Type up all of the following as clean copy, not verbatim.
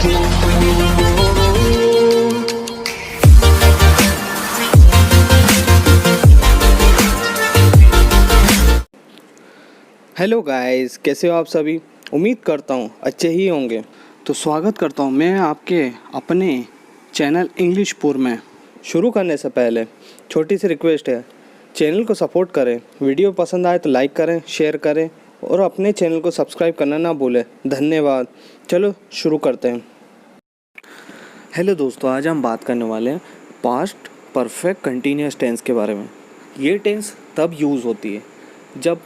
Hello guys, कैसे हो आप सभी। उम्मीद करता हूँ अच्छे ही होंगे। तो स्वागत करता हूँ मैं आपके अपने चैनल इंग्लिशपुर में। शुरू करने से पहले छोटी सी रिक्वेस्ट है, चैनल को सपोर्ट करें, वीडियो पसंद आए तो लाइक करें, शेयर करें और अपने चैनल को सब्सक्राइब करना ना भूलें। धन्यवाद। चलो शुरू करते हैं। हेलो दोस्तों, आज हम बात करने वाले हैं पास्ट परफेक्ट कंटिन्यूअस टेंस के बारे में। ये टेंस तब यूज़ होती है जब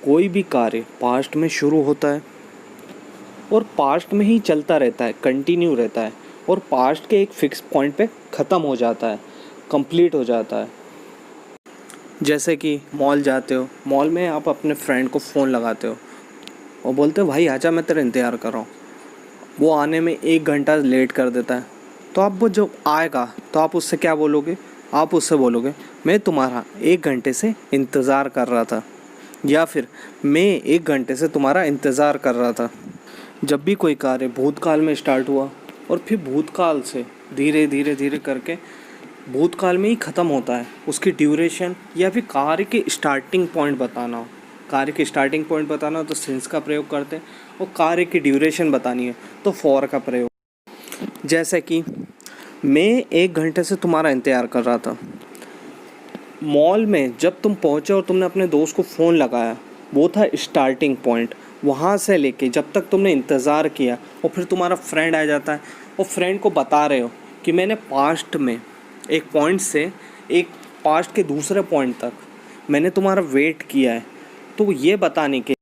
कोई भी कार्य पास्ट में शुरू होता है और पास्ट में ही चलता रहता है, कंटिन्यू रहता है और पास्ट के एक फिक्स पॉइंट पे ख़त्म हो जाता है, कंप्लीट हो जाता है। जैसे कि मॉल जाते हो, मॉल में आप अपने फ्रेंड को फ़ोन लगाते हो और बोलते हो भाई आजा, मैं तेरा इंतज़ार कर रहा हूँ। वो आने में 1 घंटा लेट कर देता है, तो आप वो जब आएगा तो आप उससे क्या बोलोगे? आप उससे बोलोगे मैं तुम्हारा 1 घंटे से इंतज़ार कर रहा था, या फिर मैं 1 घंटे से तुम्हारा इंतज़ार कर रहा था। जब भी कोई कार्य भूतकाल में स्टार्ट हुआ और फिर भूतकाल से धीरे धीरे धीरे करके भूतकाल में ही ख़त्म होता है, उसकी ड्यूरेशन या फिर कार्य के स्टार्टिंग पॉइंट बताना हो, कार्य के स्टार्टिंग पॉइंट बताना हो तो सिंस का प्रयोग करते हैं, और कार्य की ड्यूरेशन बतानी है तो फॉर का प्रयोग। जैसे कि मैं 1 घंटे से तुम्हारा इंतज़ार कर रहा था। मॉल में जब तुम पहुँचे और तुमने अपने दोस्त को फ़ोन लगाया, वो था स्टार्टिंग पॉइंट। वहाँ से लेके जब तक तुमने इंतज़ार किया और फिर तुम्हारा फ्रेंड आ जाता है और फ्रेंड को बता रहे हो कि मैंने पास्ट में एक पॉइंट से एक पास्ट के दूसरे पॉइंट तक मैंने तुम्हारा वेट किया है, तो ये बताने के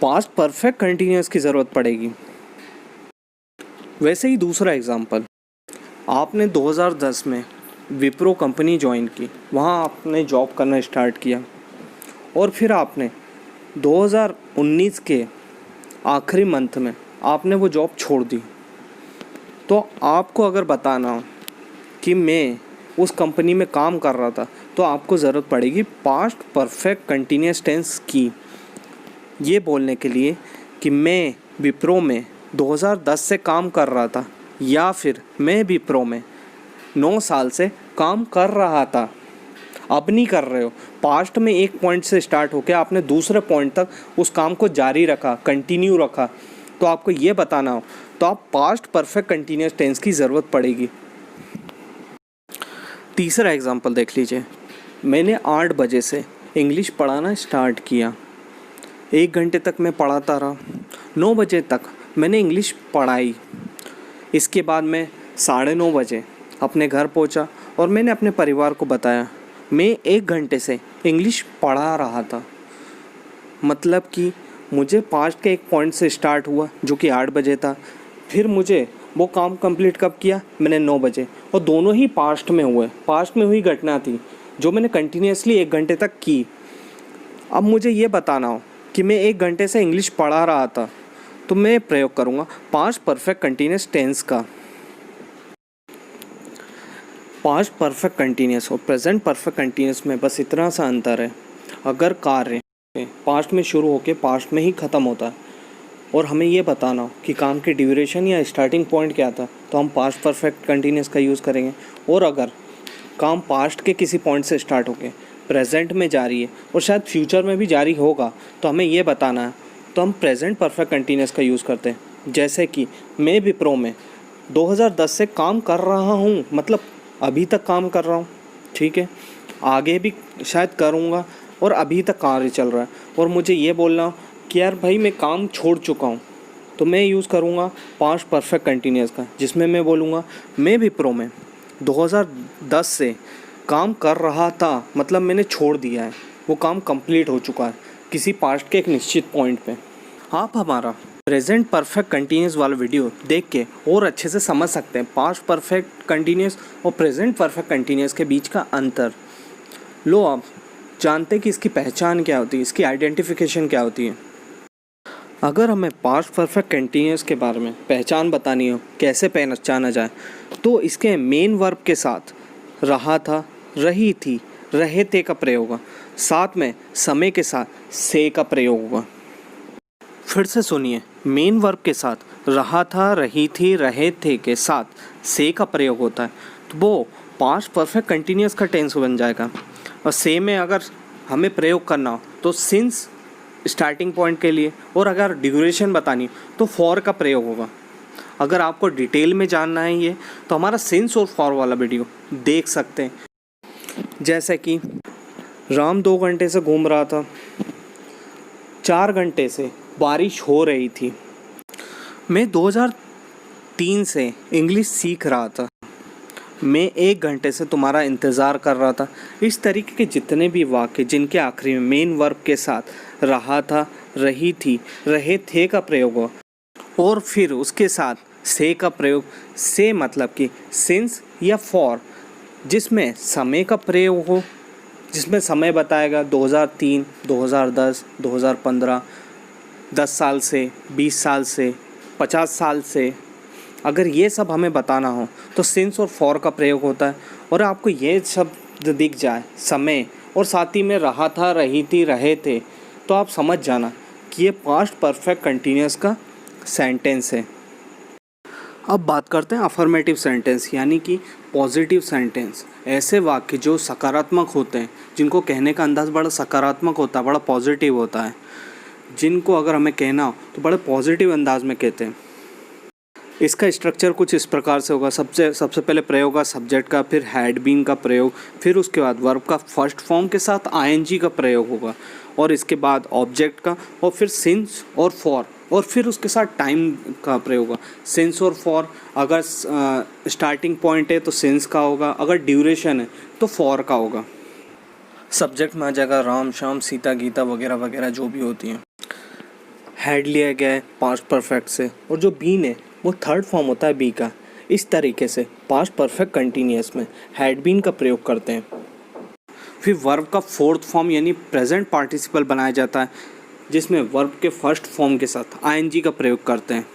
पास्ट परफेक्ट कंटिन्यूअस की ज़रूरत पड़ेगी। वैसे ही दूसरा एग्जांपल, आपने 2010 में विप्रो कंपनी ज्वाइन की, वहाँ आपने जॉब करना स्टार्ट किया और फिर आपने 2019 के आखिरी मंथ में आपने वो जॉब छोड़ दी। तो आपको अगर बताना हो कि मैं उस कंपनी में काम कर रहा था, तो आपको ज़रूरत पड़ेगी पास्ट परफेक्ट कंटिन्यूअस टेंस की, ये बोलने के लिए कि मैं विप्रो में 2010 से काम कर रहा था, या फिर मैं विप्रो में 9 साल से काम कर रहा था। अब नहीं कर रहे हो, पास्ट में एक पॉइंट से स्टार्ट होकर आपने दूसरे पॉइंट तक उस काम को जारी रखा, कंटिन्यू रखा, तो आपको ये बताना हो तो आप पास्ट परफेक्ट कंटिन्यूअस टेंस की ज़रूरत पड़ेगी। तीसरा एग्जांपल देख लीजिए, मैंने 8 बजे से इंग्लिश पढ़ाना स्टार्ट किया, 1 घंटे तक मैं पढ़ाता रहा, 9 बजे तक मैंने इंग्लिश पढ़ाई। इसके बाद मैं 9:30 बजे अपने घर पहुंचा और मैंने अपने परिवार को बताया मैं 1 घंटे से इंग्लिश पढ़ा रहा था। मतलब कि मुझे पास्ट के एक पॉइंट से स्टार्ट हुआ जो कि 8 बजे था, फिर मुझे वो काम कंप्लीट कब किया? मैंने 9 बजे, और दोनों ही पास्ट में हुए, पास्ट में हुई घटना थी जो मैंने कंटिन्यूसली 1 घंटे तक की। अब मुझे ये बताना हो कि मैं 1 घंटे से इंग्लिश पढ़ा रहा था, तो मैं प्रयोग करूँगा पास्ट परफेक्ट कंटिन्यूअस टेंस का। पास्ट परफेक्ट कंटिन्यूअस और प्रेजेंट परफेक्ट कंटिन्यूअस में बस इतना सा अंतर है, अगर कार्य पास्ट में शुरू होकर पास्ट में ही ख़त्म होता है और हमें ये बताना हो कि काम की ड्यूरेशन या स्टार्टिंग पॉइंट क्या था, तो हम पास्ट परफेक्ट कंटिन्यूअस का यूज़ करेंगे। और अगर काम पास्ट के किसी पॉइंट से स्टार्ट होकर प्रेजेंट में जारी है और शायद फ्यूचर में भी जारी होगा, तो हमें ये बताना है, तो हम प्रेजेंट परफेक्ट कंटिन्यूअस का यूज़ करते हैं। जैसे कि मैं विप्रो में 2010 से काम कर रहा हूँ, मतलब अभी तक काम कर रहा हूँ, ठीक है, आगे भी शायद करूँगा और अभी तक कार्य चल रहा है, और मुझे ये बोलना कि यार भाई मैं काम छोड़ चुका हूँ, तो मैं यूज़ करूँगा पास्ट परफेक्ट कंटिन्यूअस का, जिसमें मैं बोलूँगा मैं विप्रो में 2010 से काम कर रहा था, मतलब मैंने छोड़ दिया है, वो काम कंप्लीट हो चुका है किसी पास्ट के एक निश्चित पॉइंट पे। आप हमारा प्रेजेंट परफेक्ट कंटिन्यूअस वाला वीडियो देख के और अच्छे से समझ सकते हैं पास्ट परफेक्ट कंटिन्यूअस और प्रेजेंट परफेक्ट कंटिन्यूअस के बीच का अंतर। लो आप जानते हैं कि इसकी पहचान क्या होती है, इसकी आइडेंटिफिकेशन क्या होती है। अगर हमें पास्ट परफेक्ट कंटिन्यूअस के बारे में पहचान बतानी हो, कैसे पहचाना जाए, तो इसके मेन वर्ब के साथ रहा था, रही थी, रहे थे का प्रयोग होगा, साथ में समय के साथ से का प्रयोग होगा। फिर से सुनिए, मेन वर्ब के साथ रहा था, रही थी, रहे थे के साथ से का प्रयोग होता है तो वो पास्ट परफेक्ट कंटिन्यूस का टेंस बन जाएगा। और से में अगर हमें प्रयोग करना हो तो सिंस स्टार्टिंग पॉइंट के लिए, और अगर ड्यूरेशन बतानी तो फॉर का प्रयोग होगा। अगर आपको डिटेल में जानना है ये तो हमारा सिंस और फॉर वाला वीडियो देख सकते हैं। जैसे कि राम 2 घंटे से घूम रहा था, 4 घंटे से बारिश हो रही थी, मैं 2003 से इंग्लिश सीख रहा था, मैं 1 घंटे से तुम्हारा इंतज़ार कर रहा था। इस तरीके के जितने भी वाक्य जिनके आखिरी में मेन वर्ब के साथ रहा था, रही थी, रहे थे का प्रयोग हो और फिर उसके साथ से का प्रयोग, से मतलब कि सिंस या फॉर, जिसमें समय का प्रयोग हो, जिसमें समय बताएगा 2003, 2010, 2015, 10 साल से, 20 साल से, 50 साल से, अगर ये सब हमें बताना हो तो सिंस और फॉर का प्रयोग होता है। और आपको ये शब्द दिख जाए समय और साथ ही में रहा था, रही थी, रहे थे, तो आप समझ जाना कि ये पास्ट परफेक्ट कंटिन्यूस का सेंटेंस है। अब बात करते हैं अफर्मेटिव सेंटेंस यानी कि पॉजिटिव सेंटेंस। ऐसे वाक्य जो सकारात्मक होते हैं, जिनको कहने का अंदाज़ बड़ा सकारात्मक होता है, बड़ा पॉजिटिव होता है, जिनको अगर हमें कहना हो तो बड़े पॉजिटिव अंदाज में कहते हैं। इसका स्ट्रक्चर कुछ इस प्रकार से होगा। सबसे पहले प्रयोग होगा सब्जेक्ट का, फिर हैड बीन का प्रयोग, फिर उसके बाद वर्ब का फर्स्ट फॉर्म के साथ आईएनजी का प्रयोग होगा, और इसके बाद ऑब्जेक्ट का, और फिर सिंस और फॉर, और फिर उसके साथ टाइम का प्रयोग होगा। सिंस और फॉर अगर स्टार्टिंग पॉइंट है तो सिंस का होगा, अगर ड्यूरेशन है तो फॉर का होगा। सब्जेक्ट में आ जाएगा राम, श्याम, सीता, गीता वगैरह वगैरह जो भी होती हैं। हैड लिया गया है पास्ट परफेक्ट से, और जो बीन है वो थर्ड फॉर्म होता है बी का। इस तरीके से पास्ट परफेक्ट कंटिन्यूअस में हैड बीन का प्रयोग करते हैं। फिर वर्ब का फोर्थ फॉर्म यानी प्रेजेंट पार्टिसिपल बनाया जाता है, जिसमें वर्ब के फर्स्ट फॉर्म के साथ आईएनजी का प्रयोग करते हैं।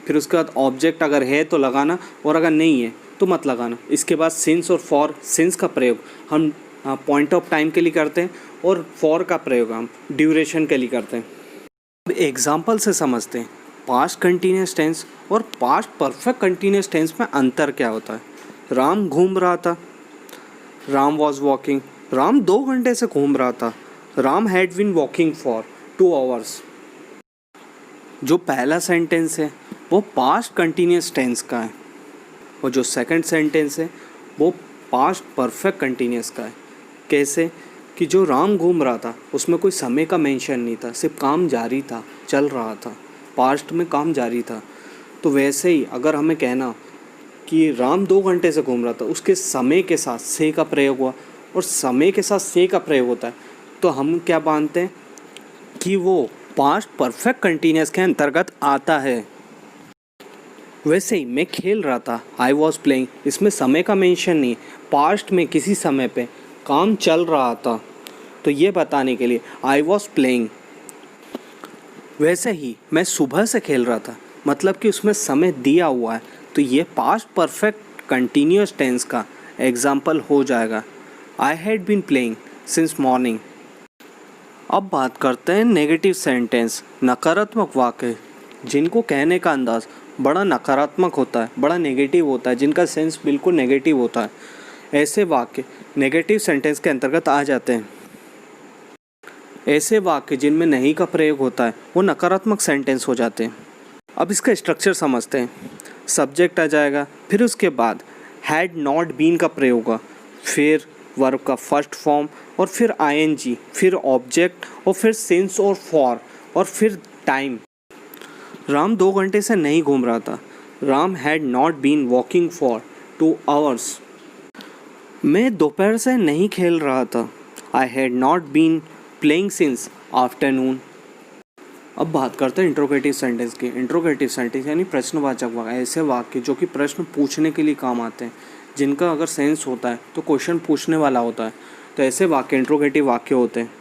फिर उसके बाद ऑब्जेक्ट अगर है तो लगाना, और अगर नहीं है तो मत लगाना। इसके बाद सिंस और फॉर, सिंस का प्रयोग हम पॉइंट ऑफ टाइम के लिए करते हैं, और फॉर का प्रयोग हम ड्यूरेशन के लिए करते हैं। अब एग्जाम्पल से समझते हैं पास्ट कंटिन्यूस टेंस और पास्ट परफेक्ट कंटिन्यूस टेंस में अंतर क्या होता है। राम घूम रहा था, राम वॉज वॉकिंग, राम 2 घंटे से घूम रहा था, Ram had been walking for 2 hours. जो पहला सेंटेंस है वो पास्ट कंटिन्यूस टेंस का है, और जो सेकंड सेंटेंस है वो पास्ट परफेक्ट कंटिन्यूस का है। कैसे कि जो राम घूम रहा था उसमें कोई समय का मेंशन नहीं था, सिर्फ काम जारी था, चल रहा था, पास्ट में काम जारी था। तो वैसे ही अगर हमें कहना कि राम 2 घंटे से घूम रहा था, उसके समय के साथ से का प्रयोग हुआ, और समय के साथ से का प्रयोग होता है, तो हम क्या मानते हैं कि वो पास्ट परफेक्ट कंटिन्यूस के अंतर्गत आता है। वैसे ही मैं खेल रहा था, आई वॉज प्लेइंग, इसमें समय का मेंशन नहीं, पास्ट में किसी समय पे काम चल रहा था, तो ये बताने के लिए आई वॉज प्लेइंग। वैसे ही मैं सुबह से खेल रहा था, मतलब कि उसमें समय दिया हुआ है, तो ये पास्ट परफेक्ट कंटिन्यूस टेंस का एग्जाम्पल हो जाएगा। I had been playing since morning. अब बात करते हैं नेगेटिव सेंटेंस, नकारात्मक वाक्य जिनको कहने का अंदाज़ बड़ा नकारात्मक होता है, बड़ा नेगेटिव होता है, जिनका सेंस बिल्कुल नेगेटिव होता है। ऐसे वाक्य नेगेटिव सेंटेंस के अंतर्गत आ जाते हैं। ऐसे वाक्य जिनमें नहीं का प्रयोग होता है वो नकारात्मक सेंटेंस हो जाते हैं। अब इसका स्ट्रक्चर समझते हैं। सब्जेक्ट आ जाएगा, फिर उसके बाद हैड नॉट बीन का प्रयोग होगा, फिर वर्ब का फर्स्ट फॉर्म, और फिर आईएनजी, फिर ऑब्जेक्ट, और फिर सिंस और फॉर, और फिर टाइम। राम 2 घंटे से नहीं घूम रहा था, Ram had not been walking for 2 hours. मैं दोपहर से नहीं खेल रहा था, I had not been playing since afternoon. अब बात करते हैं इंट्रोगेटिव सेंटेंस की। इंट्रोगेटिव सेंटेंस यानी प्रश्नवाचक वाक्य, ऐसे वाक्य जो कि प्रश्न पूछने के लिए काम आते हैं, जिनका अगर सेंस होता है तो क्वेश्चन पूछने वाला होता है, तो ऐसे वाक्य इंट्रोगेटिव वाक्य होते हैं।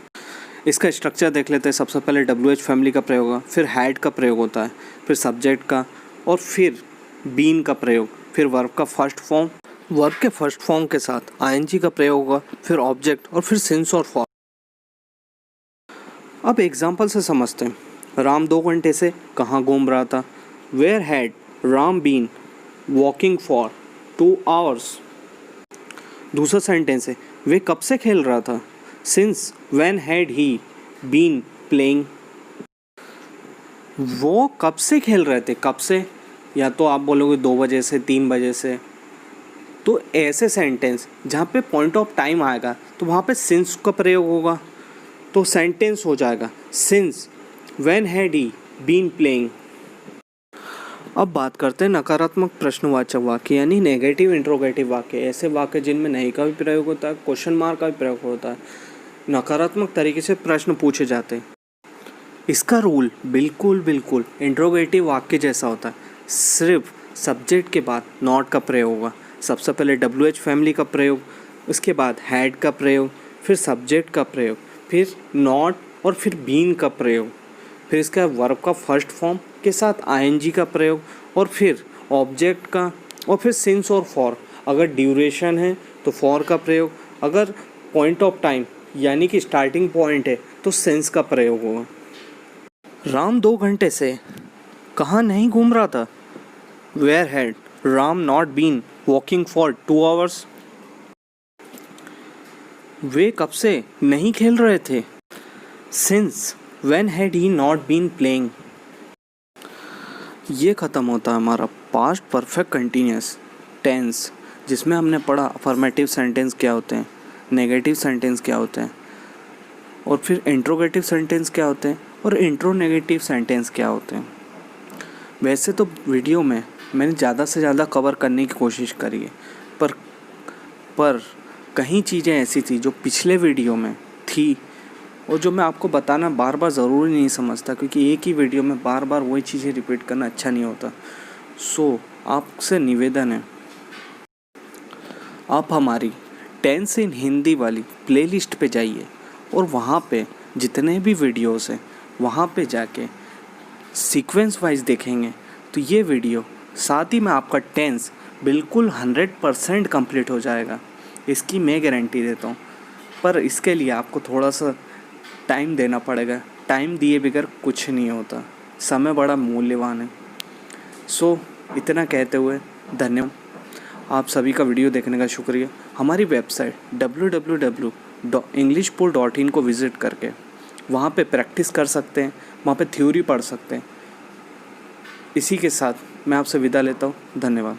इसका स्ट्रक्चर देख लेते हैं। सबसे पहले WH फैमिली का प्रयोग होगा, फिर हैड का प्रयोग होता है, फिर सब्जेक्ट का, और फिर बीन का प्रयोग, फिर वर्ब का फर्स्ट फॉर्म, वर्ब के फर्स्ट फॉर्म के साथ आईएनजी का प्रयोग होगा, फिर ऑब्जेक्ट, और फिर सिंस और फॉर। अब एग्जाम्पल से समझते हैं। राम 2 घंटे से कहाँ घूम रहा था, where had Ram been walking for 2 hours। दूसरा सेंटेंस है, वे कब से खेल रहा था, since when had he been playing. वो कब से खेल रहे थे, कब से, या तो आप बोलोगे 2 बजे से, 3 बजे से। तो ऐसे सेंटेंस जहाँ पे पॉइंट ऑफ टाइम आएगा तो वहाँ पे सिंस का प्रयोग होगा, तो सेंटेंस हो जाएगा since when had he been playing. अब बात करते हैं नकारात्मक प्रश्नवाचक वाक्य यानी नेगेटिव इंट्रोगेटिव वाक्य। ऐसे वाक्य जिनमें नहीं का भी प्रयोग होता है, क्वेश्चन मार्क का भी प्रयोग होता है, नकारात्मक तरीके से प्रश्न पूछे जाते हैं। इसका रूल बिल्कुल इंट्रोगेटिव वाक्य जैसा होता है, सिर्फ सब्जेक्ट के बाद नॉट का प्रयोग होगा। सबसे पहले WH फैमिली का प्रयोग, उसके बाद हैड का प्रयोग, फिर सब्जेक्ट का प्रयोग, फिर नॉट और फिर बीन का प्रयोग, फिर इसका वर्ब का फर्स्ट फॉर्म के साथ ING का प्रयोग, और फिर ऑब्जेक्ट का, और फिर सिंस और फॉर। अगर ड्यूरेशन है तो फॉर का प्रयोग, अगर पॉइंट ऑफ टाइम यानी कि स्टार्टिंग पॉइंट है तो सिंस का प्रयोग होगा। राम 2 घंटे से कहाँ नहीं घूम रहा था, where had Ram not been walking for 2 hours। वे कब से नहीं खेल रहे थे, since when had he not been playing. ये ख़त्म होता है हमारा पास्ट परफेक्ट कंटिन्यूस टेंस, जिसमें हमने पढ़ा अफर्मेटिव सेंटेंस क्या होते हैं, नेगेटिव सेंटेंस क्या होते हैं, और फिर इंट्रोगेटिव सेंटेंस क्या होते हैं, और इंट्रोनेगेटिव सेंटेंस क्या होते हैं। वैसे तो वीडियो में मैंने ज़्यादा से ज़्यादा कवर करने की कोशिश करी है, पर कहीं चीज़ें ऐसी थी जो पिछले वीडियो में थी और जो मैं आपको बताना बार बार ज़रूरी नहीं समझता, क्योंकि एक ही वीडियो में बार बार वही चीज़ें रिपीट करना अच्छा नहीं होता। सो आपसे निवेदन है, आप हमारी टेंस इन हिंदी वाली प्लेलिस्ट पे जाइए और वहाँ पे जितने भी वीडियोस हैं वहाँ पे जाके सीक्वेंस वाइज देखेंगे तो ये वीडियो साथ ही में आपका टेंस बिल्कुल 100% कंप्लीट हो जाएगा, इसकी मैं गारंटी देता हूँ। पर इसके लिए आपको थोड़ा सा टाइम देना पड़ेगा, टाइम दिए बगैर कुछ नहीं होता, समय बड़ा मूल्यवान है। सो इतना कहते हुए धन्यवाद, आप सभी का वीडियो देखने का शुक्रिया। हमारी वेबसाइट www.englishpool.in को विज़िट करके वहाँ पे प्रैक्टिस कर सकते हैं, वहाँ पे थ्योरी पढ़ सकते हैं। इसी के साथ मैं आपसे विदा लेता हूँ, धन्यवाद।